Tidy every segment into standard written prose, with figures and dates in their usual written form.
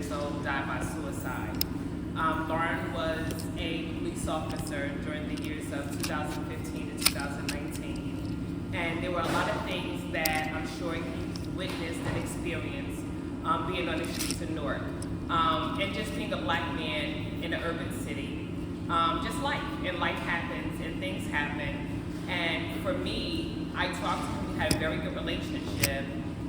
years old, died by suicide. Lauren was a police officer during the years of 2015 to 2019. And there were a lot of things that I'm sure he's witnessed and experienced being on the streets of Newark. And just being a black man in an urban city. Just life, and life happens, and things happen. And for me, I talked to him, we had a very good relationship,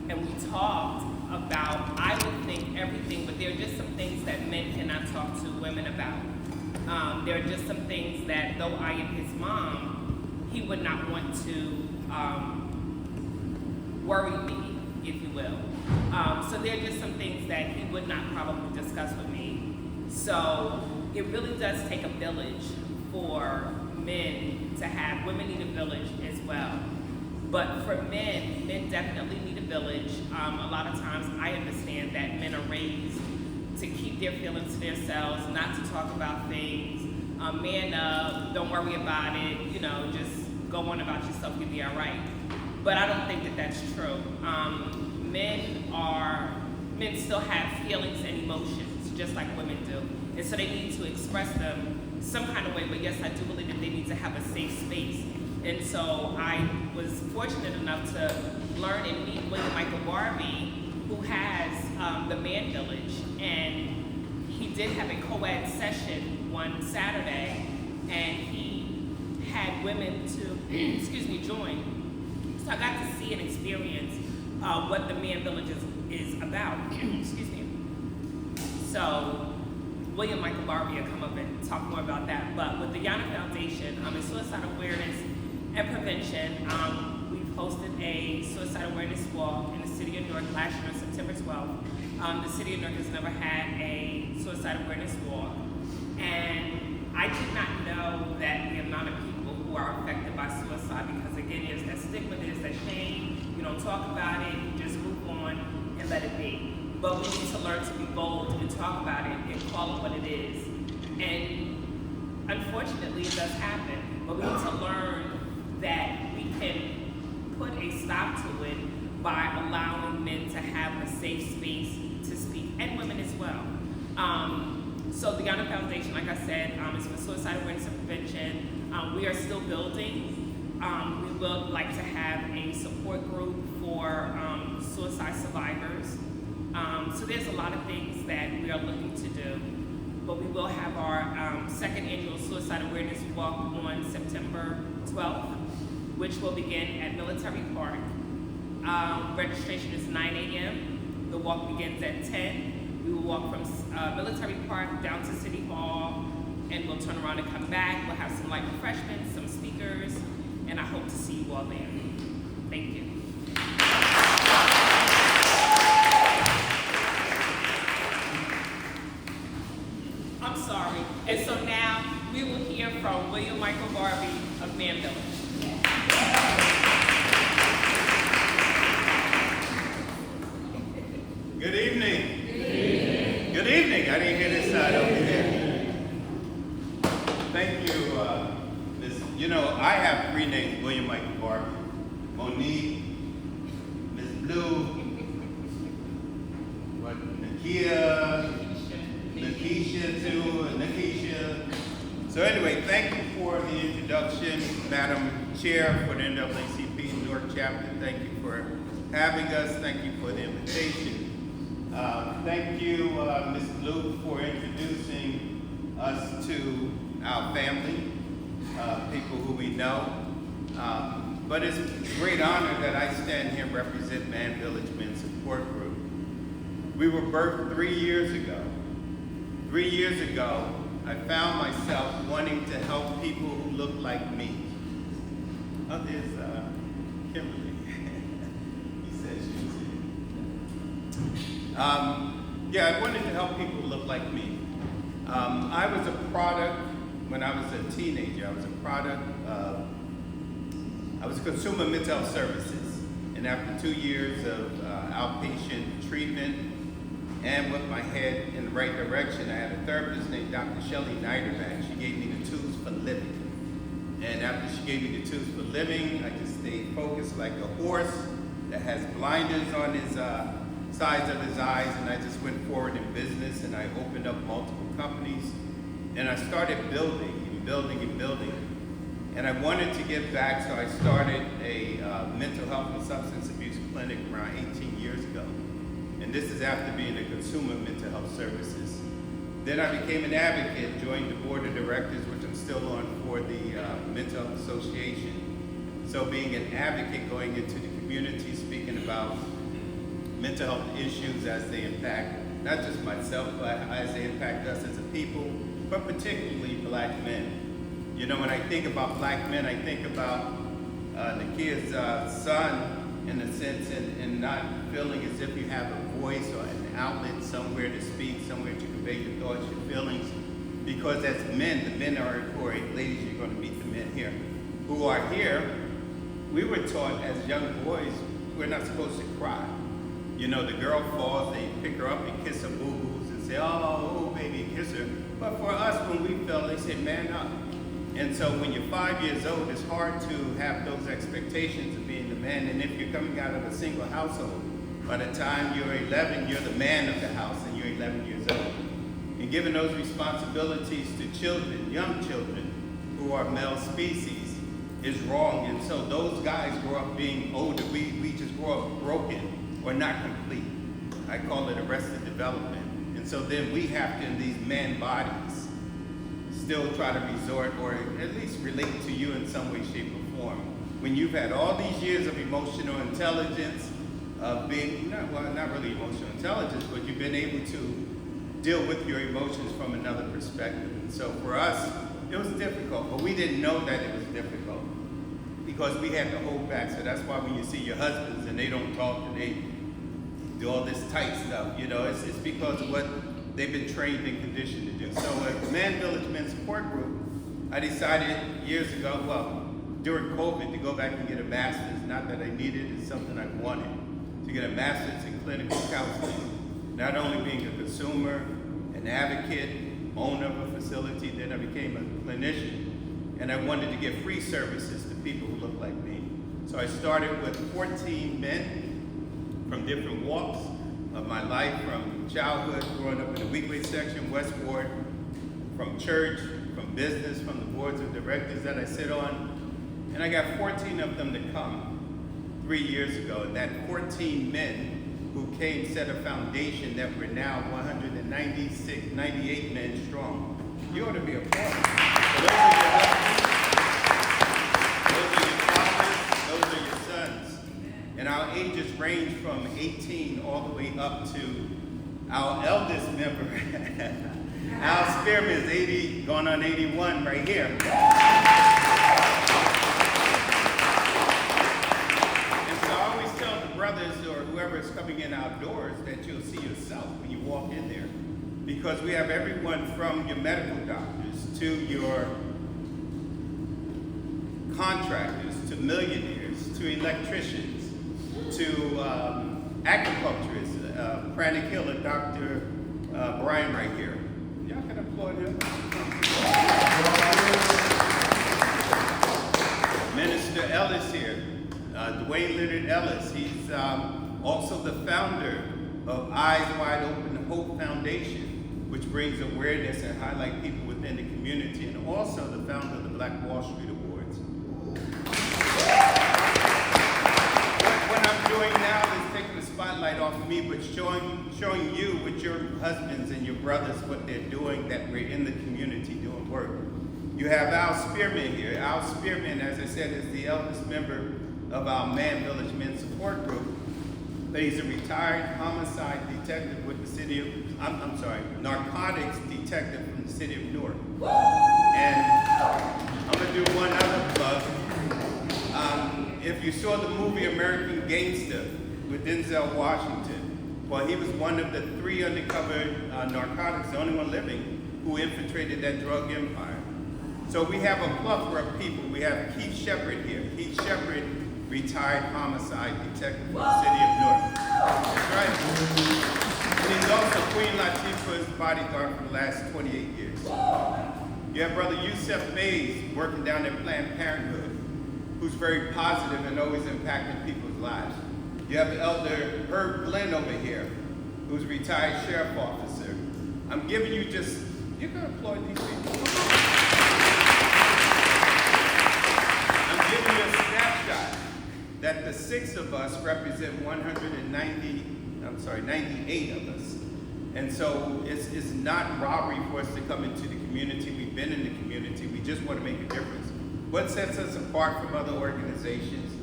and we talked about, I would think everything, but there are just some things that men cannot talk to women about. There are just some things that, though I am his mom, he would not want to worry me, if you will. So there are just some things that he would not probably discuss with me. So it really does take a village for men to have, women need a village as well. But for men definitely need a village. A lot of times I understand that men are raised to keep their feelings to themselves, not to talk about things. Man up, don't worry about it, you know, just go on about yourself, you'll be all right. But I don't think that that's true. Men still have feelings and emotions, just like women do. And so they need to express them some kind of way, but yes, I do believe that they need to have a safe space. And so I was fortunate enough to learn and meet William Michael Barbee, who has the Man Village. And he did have a co-ed session one Saturday, and he had women to, join. So I got to see and experience what the Man Village is about. Excuse me. So William Michael Barbee will come up and talk more about that. But with the Yana Foundation, in suicide awareness and prevention, we've hosted a suicide awareness walk in the city of Newark last year on September 12th. The city of Newark has never had a suicide awareness walk. And I did not know that the amount of people who are affected by suicide, because again, there's that stigma, there's that shame, you don't talk about it, you just move on and let it be. But we need to learn to be bold and talk about it and call it what it is. And unfortunately, it does happen. But we need to learn that we can put a stop to it by allowing men to have a safe space to speak, and women as well. So the Yana Foundation, like I said, is for suicide awareness and prevention. We are still building. We would like to have a support group for suicide survivors. So there's a lot of things that we are looking to do, but we will have our second annual Suicide Awareness Walk on September 12th, which will begin at Military Park. Registration is 9 a.m. The walk begins at 10. We will walk from Military Park down to City Hall, and we'll turn around and come back. We'll have some light refreshments, some speakers, and I hope to see you all there. Thank you. I'm sorry. And so now we will hear from William Michael Barbee of Man Village. Good evening. Good evening. Good evening. I didn't hear this side over here. Thank you, Miss. You know, I have three names: William Michael Barbee, Monique, Miss Blue, what? Nakisha too, Nakisha. So anyway, thank you for the introduction, Madam Chair for the NAACP Newark chapter. Thank you for having us. Thank you for the invitation. Thank you, Ms. Blue, for introducing us to our family, people who we know. But it's a great honor that I stand here and represent Man Village Men's Support Group. We were birthed 3 years ago. 3 years ago, I found myself wanting to help people who look like me. Oh, there's Kimberly. He says she's here. Yeah, I wanted to help people who look like me. I was a product, when I was a teenager, I was consumer mental health services. And after 2 years of outpatient treatment, and with my head in the right direction, I had a therapist named Dr. Shelley Niederback. She gave me the tools for living. And after she gave me the tools for living, I just stayed focused like a horse that has blinders on his size of his eyes, and I just went forward in business, and I opened up multiple companies, and I started building and building and building. And I wanted to give back, so I started a mental health and substance abuse clinic around 18 years ago. And this is after being a consumer of mental health services. Then I became an advocate, joined the board of directors, which I'm still on, for the Mental Health Association. So being an advocate, going into the community, speaking about mental health issues as they impact not just myself, but as they impact us as a people, but particularly Black men. You know, when I think about Black men, I think about Nakia's son, in a sense, and not feeling as if you have a voice or an outlet somewhere to speak, somewhere to convey your thoughts, your feelings. Because as men, the men are, or ladies, you're going to meet the men here, who are here, we were taught as young boys, we're not supposed to cry. You know, the girl falls, they pick her up and kiss her boo-boos and say, oh, baby, kiss her. But for us, when we fell, they said, man up. And so when you're 5 years old, it's hard to have those expectations of being the man. And if you're coming out of a single household, by the time you're 11, you're the man of the house and you're 11 years old. And giving those responsibilities to children, young children, who are male species, is wrong. And so those guys grow up being older. We just grow up broken or not complete. I call it arrested development. And so then we have to, in these man bodies, still try to resort or at least relate to you in some way, shape, or form. When you've had all these years of emotional intelligence, of being, not really emotional intelligence, but you've been able to deal with your emotions from another perspective. And so for us, it was difficult, but we didn't know that it was difficult because we had to hold back. So that's why when you see your husbands and they don't talk and they do all this tight stuff, you know, it's because of what they've been trained and conditioned to do. So at Man Village Men Support Group, I decided years ago, well, during COVID, to go back and get a master's. Not that I needed it, it's something I wanted. To get a master's in clinical counseling. Not only being a consumer, an advocate, owner of a facility, then I became a clinician. And I wanted to give free services to people who look like me. So I started with 14 men from different walks of my life, from childhood, growing up in the Weequahic section, West Ward, from church, from business, from the boards of directors that I sit on. And I got 14 of them to come 3 years ago. And that 14 men who came set a foundation that we're now 196, 98 men strong. You ought to be applauded. So those are your husbands, those are your fathers, those are your sons. And our ages range from 18 all the way up to our eldest member. Al Spearman is 80, going on 81 right here. And so I always tell the brothers or whoever is coming in outdoors that you'll see yourself when you walk in there. Because we have everyone from your medical doctors to your contractors, to millionaires, to electricians, to acupuncturists, Pranic Hill and Dr. Brian right here. Y'all can applaud him. Minister Ellis here, Dwayne Leonard Ellis. He's also the founder of Eyes Wide Open Hope Foundation, which brings awareness and highlight people within the community, and also the founder of the Black Wall Street Awards. What I'm doing now is taking the spotlight off of me, but showing you with your husbands and your brothers what they're doing, that we're in the community doing work. You have Al Spearman here. Al Spearman, as I said, is the eldest member of our Man Village Men Support Group. But he's a retired homicide detective with the city of, narcotics detective from the city of Newark. And I'm gonna do one other plug. If you saw the movie American Gangster with Denzel Washington, well, he was one of the 3 undercover narcotics, the only one living, who infiltrated that drug empire. So we have a plethora of people. We have Keith Shepard here. Keith Shepard, retired homicide detective from the city of Newark. That's right. And he's also Queen Latifah's bodyguard for the last 28 years. You have Brother Yusef Mays working down at Planned Parenthood, who's very positive and always impacting people's lives. You have Elder Herb Glenn over here, who's a retired sheriff officer. I'm giving you just, you're gonna applaud these people. I'm giving you a snapshot that the 6 of us represent 98 of us. And so it's not robbery for us to come into the community. We've been in the community. We just want to make a difference. What sets us apart from other organizations?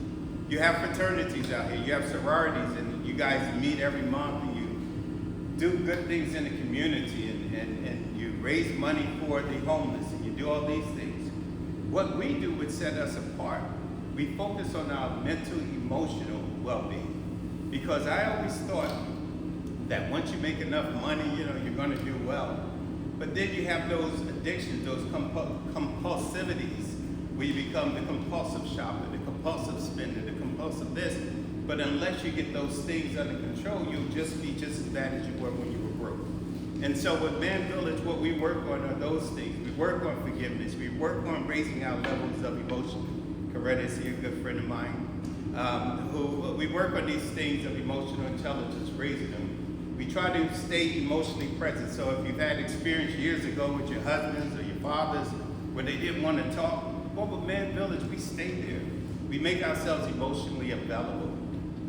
You have fraternities out here. You have sororities, and you guys meet every month, and you do good things in the community, and you raise money for the homeless, and you do all these things. What we do would set us apart. We focus on our mental, emotional well-being. Because I always thought that once you make enough money, you're going to do well. But then you have those addictions, those compulsivities, where you become the compulsive shopper, the compulsive spender, the compulsive this. But unless you get those things under control, you'll just be just as bad as you were when you were broke. And so with Man Village, what we work on are those things. We work on forgiveness. We work on raising our levels of emotion. Coretta is here, a good friend of mine. We work on these things of emotional intelligence, raising them. We try to stay emotionally present. So if you've had experience years ago with your husbands or your fathers where they didn't want to talk, well, with Man Village, we stay there. We make ourselves emotionally available.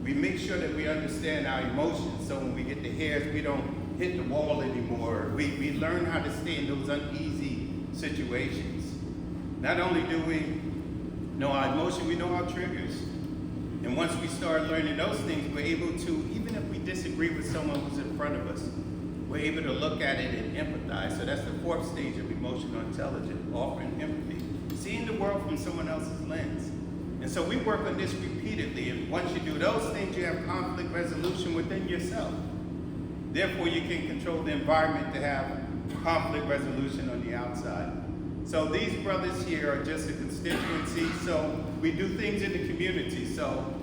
We make sure that we understand our emotions, so when we get the hairs, we don't hit the wall anymore. We learn how to stay in those uneasy situations. Not only do we know our emotion, we know our triggers. And once we start learning those things, we're able to, even if we disagree with someone who's in front of us, we're able to look at it and empathize. So that's the 4th stage of emotional intelligence, offering empathy, seeing the world from someone else's lens. And so we work on this repeatedly, and once you do those things, you have conflict resolution within yourself. Therefore, you can control the environment to have conflict resolution on the outside. So these brothers here are just a constituency, so we do things in the community. So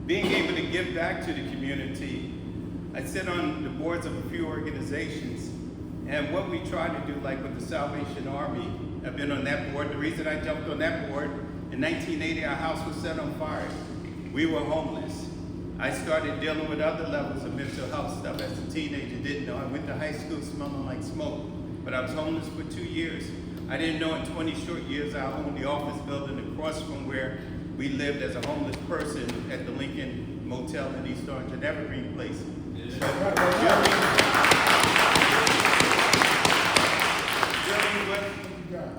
being able to give back to the community, I sit on the boards of a few organizations, and what we try to do, like with the Salvation Army, I've been on that board. The reason I jumped on that board, in 1980, our house was set on fire. We were homeless. I started dealing with other levels of mental health stuff as a teenager. Didn't know. I went to high school smelling like smoke, but I was homeless for 2 years. I didn't know in 20 short years I owned the office building across from where we lived as a homeless person at the Lincoln Motel in East Orange, an evergreen place. Dealing with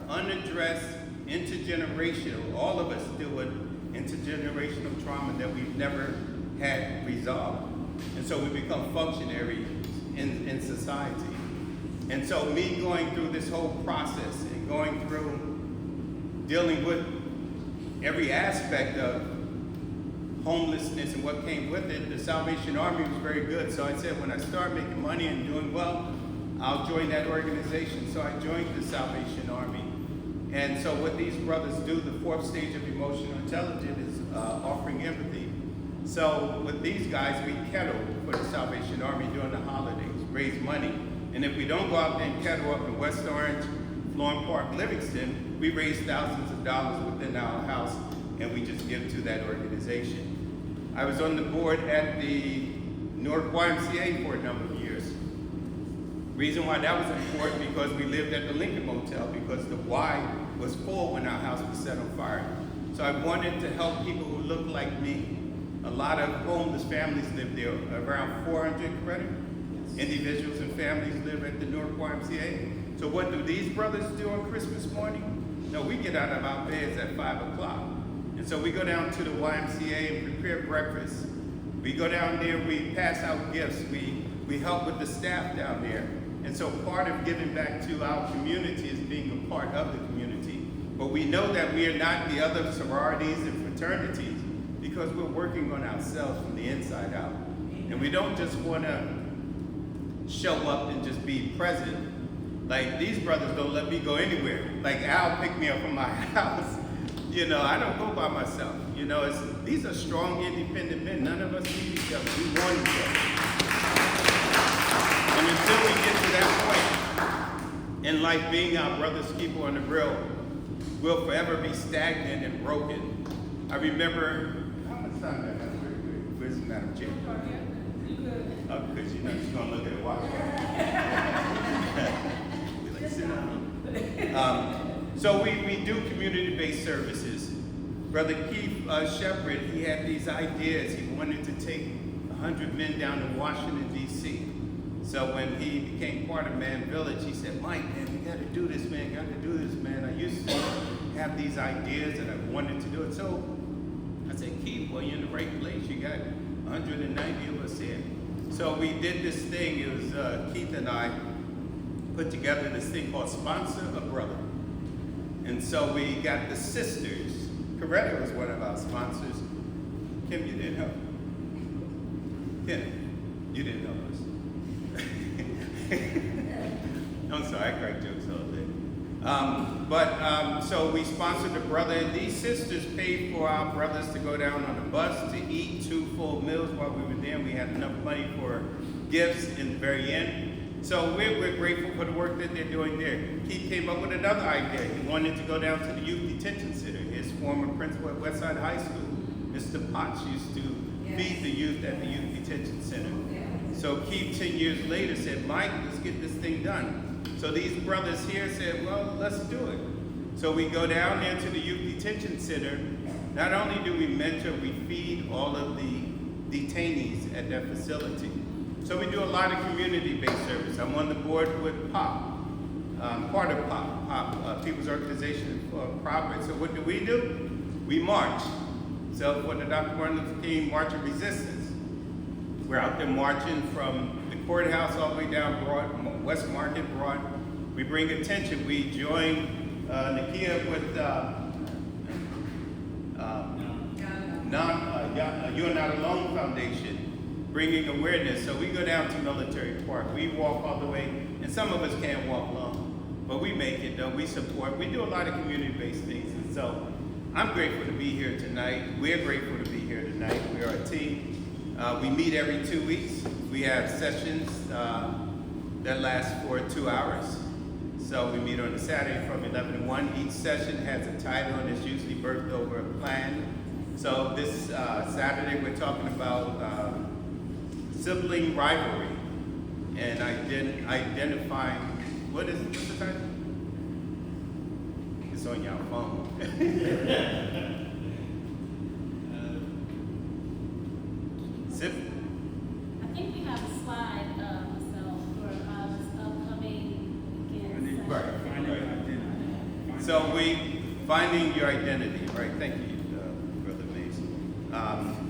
unaddressed, intergenerational, all of us deal with intergenerational trauma that we've never had resolved. And so we become functionaries in society. And so me going through this whole process and going through dealing with every aspect of homelessness and what came with it, the Salvation Army was very good. So I said, when I start making money and doing well, I'll join that organization. So I joined the Salvation Army. And so what these brothers do, the 4th stage of emotional intelligence is offering empathy. So with these guys, we kettle for the Salvation Army during the holidays, raise money. And if we don't go out there and kettle up in West Orange, Florham Park, Livingston, we raise thousands of dollars within our house, and we just give to that organization. I was on the board at the Newark YMCA for a number of years. Reason why that was important, because we lived at the Lincoln Motel, because the Y was full when our house was set on fire. So I wanted to help people who looked like me. A lot of homeless families live there, around 400 credit. Individuals and families live at the Newark YMCA. So what do these brothers do on Christmas morning? No, we get out of our beds at 5 o'clock. And so we go down to the YMCA and prepare breakfast. We go down there, we pass out gifts, we help with the staff down there. And so part of giving back to our community is being a part of the community. But we know that we are not the other sororities and fraternities, because we're working on ourselves from the inside out. And we don't just want to show up and just be present. Like, these brothers don't let me go anywhere. Like, Al picked me up from my house. I don't go by myself. These are strong, independent men. None of us need each other. We want each other. And until we get to that point in life, being our brother's keeper on the grill, we'll forever be stagnant and broken. I remember, how much time do I have? Madam Chair. Because you know she's going to look at the watch. Like, sit down. So we do community-based services. Brother Keith Shepard, he had these ideas. He wanted to take 100 men down to Washington, D.C. So when he became part of Man Village, he said, Mike, man, we got to do this, man, got to do this, man. I used to have these ideas and I wanted to do it. So I said, Keith, well, you're in the right place. You got 190 of us here. So we did this thing. It was Keith and I put together this thing called Sponsor a Brother. And so we got the sisters. Coretta was one of our sponsors. Kim, you didn't help. Kim, you didn't help us. I'm sorry, I crack jokes all day. So we sponsored a brother, and these sisters paid for our brothers to go down on the bus to eat 2 full meals while we were there. We had enough money for gifts in the very end. So we're grateful for the work that they're doing there. He came up with another idea. He wanted to go down to the Youth Detention Center. His former principal at Westside High School, Mr. Potts, used to feed the youth at the Youth Detention Center. So Keith, 10 years later, said, Mike, let's get this thing done. So these brothers here said, well, let's do it. So we go down there to the Youth Detention Center. Not only do we mentor, we feed all of the detainees at that facility. So we do a lot of community-based service. I'm on the board with POP, part of POP, People's Organization for Profit. So what do? We march. So for the Dr. Martin Luther King March of Resistance, we're out there marching from the courthouse all the way down Broad, West Market, Broad. We bring attention. We join Nakia with You're Not Alone Foundation, bringing awareness. So we go down to Military Park. We walk all the way, and some of us can't walk long, but we make it though. We support. We do a lot of community-based things, and so I'm grateful to be here tonight. We're grateful to be here tonight. We are a team. We meet every 2 weeks. We have sessions that last for 2 hours. So we meet on a Saturday from 11 to 1. Each session has a title and it's usually birthed over a plan. So this Saturday we're talking about sibling rivalry and identifying, what's the title? It's on your phone. I think we have a slide, so for this upcoming weekend. Right. So finding your identity, right? Thank you, Brother Mason.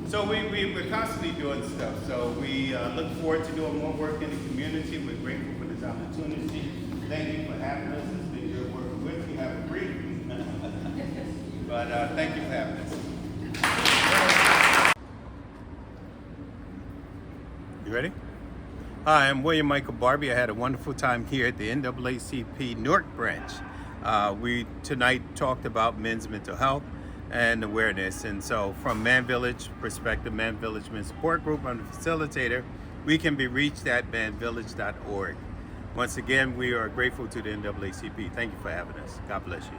So we're constantly doing stuff. So we look forward to doing more work in the community. We're grateful for this opportunity. Thank you for having us. It's been good working with you. Have a brief. But thank you for having us. You ready? Hi, I'm William Michael Barbee. I had a wonderful time here at the NAACP Newark branch. We tonight talked about men's mental health and awareness. And so from Man Village perspective, Man Village Men's Support Group, I'm the facilitator. We can be reached at manvillage.org. Once again, we are grateful to the NAACP. Thank you for having us. God bless you.